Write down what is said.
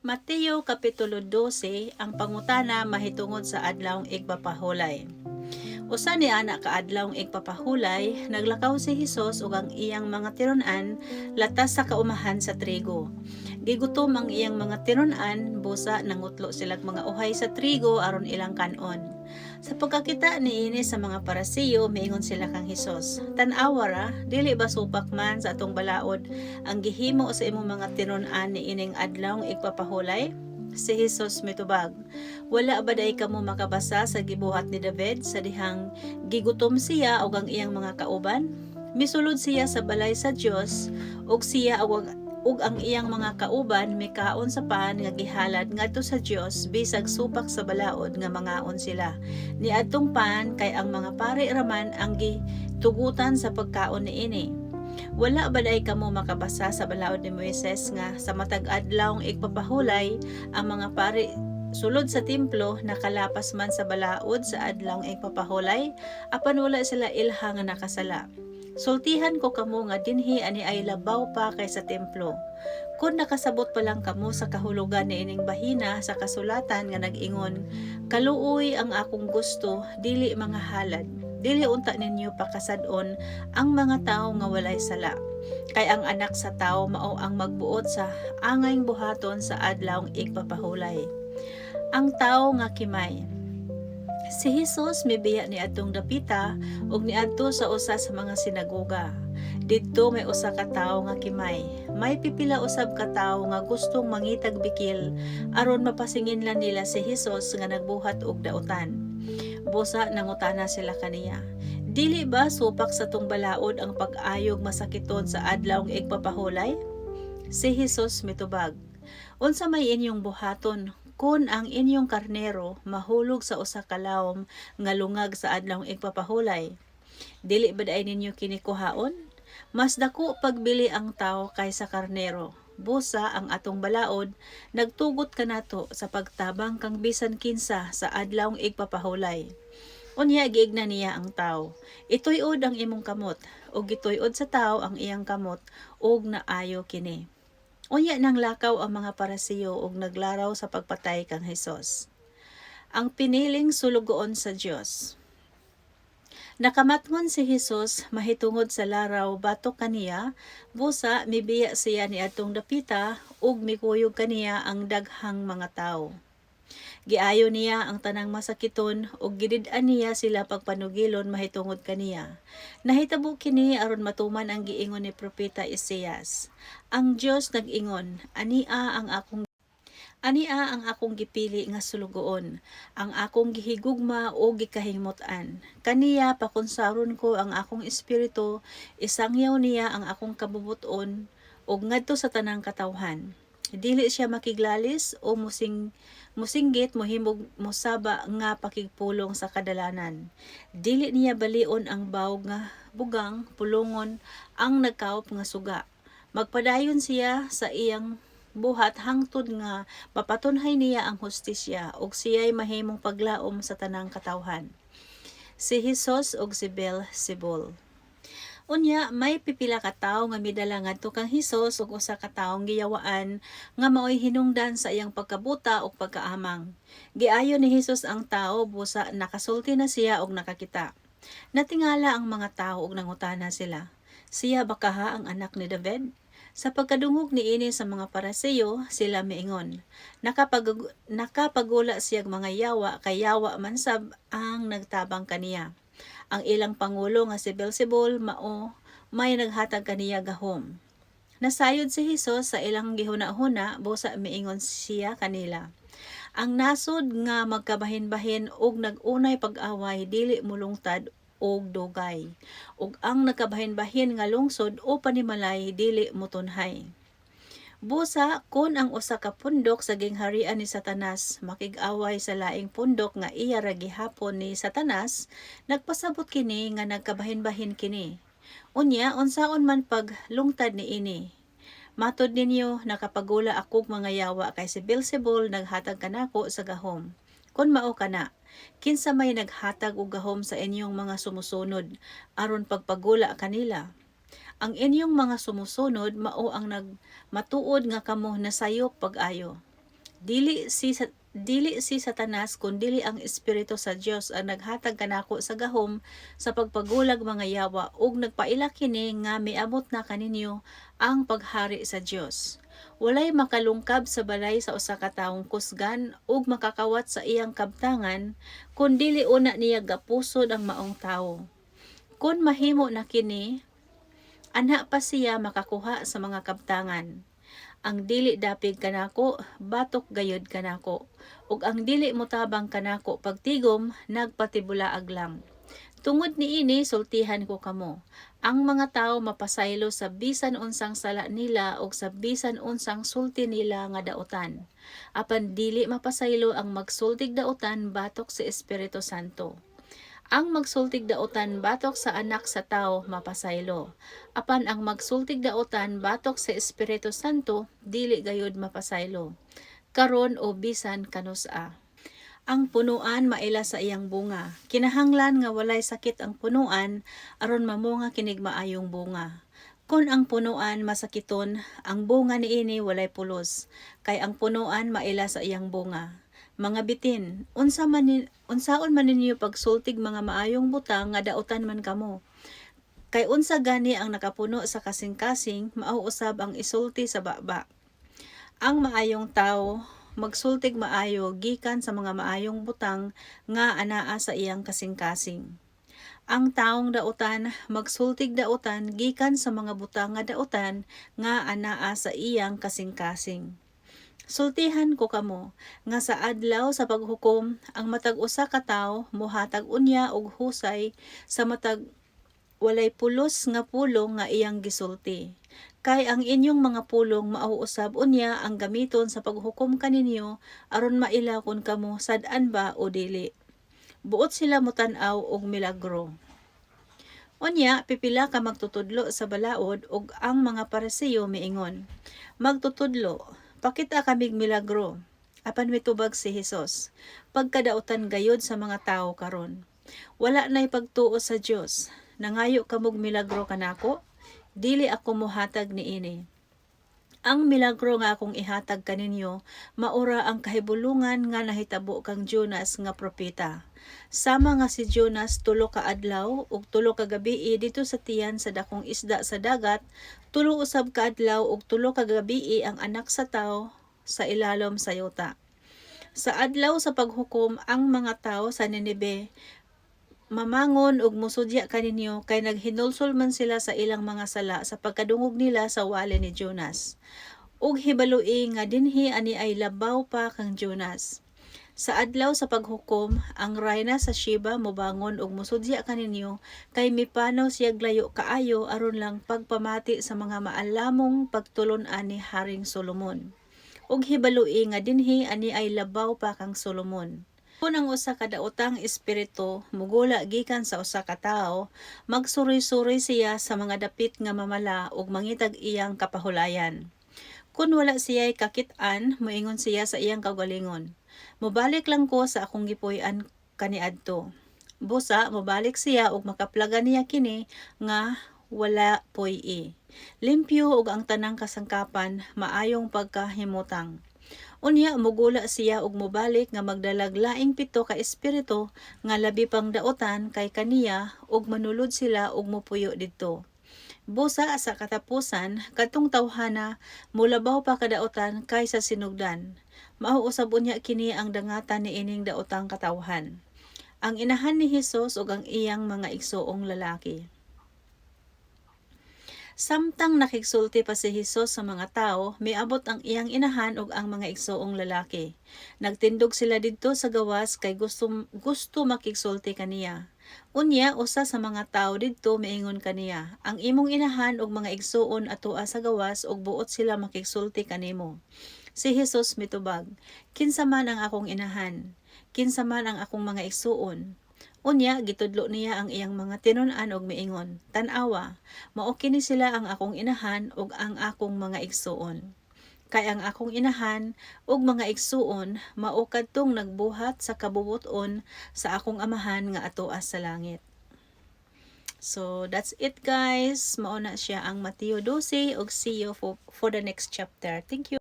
Mateo Kapitulo 12, ang pangutana mahitungod sa adlawng igpapahulay. Usa ni ana ka adlawng igpapahulay, naglakaw si Hesus ug ang iyang mga tiron-an latas sa kaumahan sa trigo. Gigutom ang iyang mga tiron-an, busa nangutlo silang mga uhay sa trigo aron ilang kanon. Sa pagkakita niini sa mga Parasiyo, miingon sila kang Hesus, "Tan-awa ra, dili ba supak man sa atong balaod ang gihimo sa imong mga tinon-an niining adlawng igpapahulay?" Si Hesus mitubag, "Wala ba day kamo makabasa sa gibuhat ni David sa dihang gigutom siya ug ang iyang mga kauban? Misulod siya sa balay sa Dios ug siya ug ang iyang mga kauban mikaon sa pan nga gihalad ngadto sa Dios bisag supak sa balaod nga mangaon sila. Niadtong pan kay ang mga pari raman ang gitugutan sa pagkaon niini. Wala ba day kamo makabasa sa balaod ni Moises nga sa matag adlawng igpapahulay ang mga pari sulod sa templo nakalapas man sa balaod sa adlawng igpapahulay apan wala sila ilha nga nakasala. Sultihan ko kamo nga dinhi ani ay labaw pa kaysa templo. Kung nakasabot pa lang kamo sa kahulugan ni ining bahina sa kasulatan nga nag-ingon, kaluoy ang akong gusto, dili mga halad. Dili unta ninyo pakasadon ang mga tawo nga walay sala. Kay ang anak sa tawo mao ang magbuot sa angayng buhaton sa adlawng igpapahulay. Ang tawo nga kimay. Si Hesus mibiya ni adtong dapita ug niadto sa usa sa mga sinagoga. Didto may usa ka tawo nga kimay. May pipila usab ka tawo nga gustong mangitag bikil aron mapasinginlan nila si Hesus nga nagbuhat og dautan. Busa nangutana sila kaniya, "Dili ba supak sa tong balaod ang pag-ayog masakiton sa adlawng igpapahulay?" Si Hesus mitubag, "Unsa may inyong buhaton? Kun ang inyong karnero mahulog sa usa ka lawom nga lungag sa adlawng igpapahulay, dili ba daay ninyo kini kuhaon? Mas dako pagbili ang tawo kaysa karnero. Busa ang atong balaod nagtugot kanato sa pagtabang kang bisan kinsa sa adlawng igpapahulay." Unya giigna niya ang tawo, "Ituy-od ang imong kamot," ug gituy-od sa tawo ang iyang kamot ug naayo kini. Unya nang lakaw ang mga Parasiyo ug naglaraw sa pagpatay kang Hesus. Ang piniling sulugoon sa Dios. Nakamatngon si Hesus mahitungod sa laraw batok kaniya, busa mibiya siya niadtong dapita ug mikuyog kaniya ang daghang mga tawo. Giayo niya ang tanang masakiton ug gidid-an niya sila pagpanugilon mahitungod kaniya. Nahitabo kini aron matuman ang giingon ni propeta Isaias. Ang Dios nag-ingon, Ania ang akong gipili nga sulugoon, ang akong gihigugma o gikahimot-an. Kaniya pakunsaron ko ang akong espiritu, isangyaw niya ang akong kabubuton ug ngadto sa tanang katawhan. Dili siya makiglalis o musinggit mohimog mosaba nga pakigpulong sa kadalanan. Dili niya balion ang bawog nga bugang pulongon ang nagkaop nga suga. Magpadayon siya sa iyang buhat hangtod nga mapatunhay niya ang hustisya ug siya'y mahimong paglaom sa tanang katawhan. Si Hesus ug si Beelzebul. Unya may pipila ka tawo nga midala ngadto kang Hesus ug usa ka tawong giyawaan nga maoy hinungdan sa iyang pagkabuta ug pagkaamang. Giayo ni Hesus ang tawo busa nakasulti na siya ug nakakita. Natingala ang mga tawo ug nangutana sila, "Siya ba kaha ang anak ni David?" Sa pagkadungog niini sa mga Parasiyo, sila miingon, nakapagula siyag mga yawa kay yawa man sab ang nagtabang kaniya. Ang ilang pangulo nga si Beelzebul mao may naghatag kaniya gahom. Nasayod si Hesus sa ilang gihuna-huna, busa miingon siya kanila, "Ang nasod nga magkabahin-bahin og nag-unay pag-away dili mulungtad og dugay, ug ang nagkabahin-bahin nga lungsod o panimalay dili motunhay." Busa kun ang usa ka pundok sa gingharian ni Satanas makig-away sa laing pundok nga iya ra gihapon ni Satanas, nagpasabot kini nga nagkabahin-bahin kini. Unya unsaon man pag lungtad niini? Matud ninyo nakapagula akog mga yawa kay si Beelzebul naghatag kanako sa gahom. Kun mao kana, kinsa may naghatag og gahom sa inyong mga sumusunod aron pagpagula kanila? Ang inyong mga sumusunod mao ang nagmatuod nga kamo nasayop pag-ayo. Dili si Satanas kundili ang espiritu sa Dios ang naghatag kanako sa gahom sa pagpagulag mga yawa ug nagpaila kini nga miabot na kaninyo ang paghari sa Dios. Walay makalungkab sa balay sa usa ka tawong kusgan ug makakawat sa iyang kabtangan kun dili una niya gapusod ang maong tawo. Kun mahimo na kini, anha pa siya makakuha sa mga kabtangan. Ang dili dapig kanako, batok gayud kanako. Ug ang dili motabang kanako pagtigom, nagpatibulaag lang. Tungod niini sultihan ko kamo. Ang mga tao mapasaylo sa bisan unsang sala nila ug sa bisan unsang sulti nila nga daotan. Apan dili mapasaylo ang magsultig daotan batok sa Espiritu Santo. Ang magsultig daotan batok sa anak sa tao mapasaylo. Apan ang magsultig daotan batok sa Espiritu Santo dili gayud mapasaylo. Karon o bisan kanusa. Ang punuan maila sa iyang bunga. Kinahanglan nga walay sakit ang punuan aron mamunga kinig maayong bunga. Kung ang punuan masakiton, ang bunga niini walay pulos, kay ang punuan maila sa iyang bunga. Mga bitin, unsaon man ninyo pagsultig mga maayong butang nga daotan man kamo. Kay unsa gani ang nakapuno sa kasing-kasing, mao usab ang isulti sa baba. Ang maayong tawo magsultig maayo gikan sa mga maayong butang nga anaa sa iyang kasing-kasing. Ang taong daotan magsultig daotan gikan sa mga butang nga daotan nga anaa sa iyang kasing-kasing. Sultihan ko kamo nga sa adlaw sa paghukom ang matag usa ka tawo mohatag unya og husay sa matag walay pulos nga pulong nga iyang gisulti. Kay ang inyong mga pulong mauusab unya ang gamiton sa paghukom kaninyo aron mailaw kun kamo sad-an ba o dili. Buot sila mutan-aw og milagro. Unya, pipila ka magtutudlo sa balaod ug ang mga Pariseo miingon, magtutudlo, pakita kamig milagro. Apan mitubag si Hesus, pagkadaotan gayod sa mga tawo karon. Wala na'y pagtuo sa Dios. Nangayo kamog milagro kanako, dili ako mohatag niini. Ang milagro nga akong ihatag kaninyo, maura ang kahibulungan nga nahitabo kang Jonas nga propeta. Sama nga si Jonas 3 ka adlaw ug 3 ka gabii dito sa tiyan sa dakong isda sa dagat, 3 usab ka adlaw ug 3 ka gabii ang anak sa tawo sa ilalom sa yuta. Sa adlaw sa paghukom ang mga tawo sa Ninive mamangon ug musudya kaninyo kay naghinulsol man sila sa ilang mga sala sa pagkadungog nila sa wali ni Jonas. Ug hibalui nga dinhi ani ay labaw pa kang Jonas. Sa adlaw sa paghukom, ang rayna sa Sheba mobangon ug musudya kaninyo kay mipanaw siya layo kaayo aron lang pagpamati sa mga maalamong pagtulon-an ni Haring Solomon. Ug hibalui nga dinhi ani ay labaw pa kang Solomon. Kung ang usa ka daotang espiritu mugula gikan sa usa ka tawo, magsuri-suri siya sa mga dapit nga mamala ug mangitag iyang kapahulayan. Kung wala siya'y kakit-an, moingon siya sa iyang kaugalingon, mobalik lang ko sa akong gipuy-an kaniadto. Busa, mobalik siya ug makaplagan niya kini nga wala puy-i. Limpyo ug ang tanang kasangkapan, maayong pagkahimutang. Unya mugula siya ug mobalik nga magdalag laing 7 ka espiritu nga labi pang daotan kay kaniya ug manulod sila ug mopuyo didto. Busa sa katapusan kadtong tawhana mulabaw pa kadaotan kaysa sinugdan. Mao usab unya kini ang dangatan ni ining daotang katawhan. Ang inahan ni Hesus ug ang iyang mga igsoong lalaki. Samtang nakigsulti pa si Hesus sa mga tao, miabot ang iyang inahan ug ang mga igsoong lalaki. Nagtindog sila didto sa gawas kay gusto makigsulti kaniya. Unya, usa sa mga tao didto miingon kaniya, ang imong inahan ug mga igsoon atoa sa gawas ug buot sila makigsulti kanimo. Si Hesus mitubag, kinsa man ang akong inahan, kinsa man ang akong mga igsoon. Unya, gitudlo niya ang iyang mga tinun-an og miingon, tan-awa, mao kini sila ang akong inahan ug ang akong mga igsoon. Kay ang akong inahan ug mga igsoon mao kadtong nagbuhat sa kabubuton sa akong amahan nga atoa sa langit. So that's it guys. Mao na siya ang Mateo 12 ug see you for the next chapter. Thank you.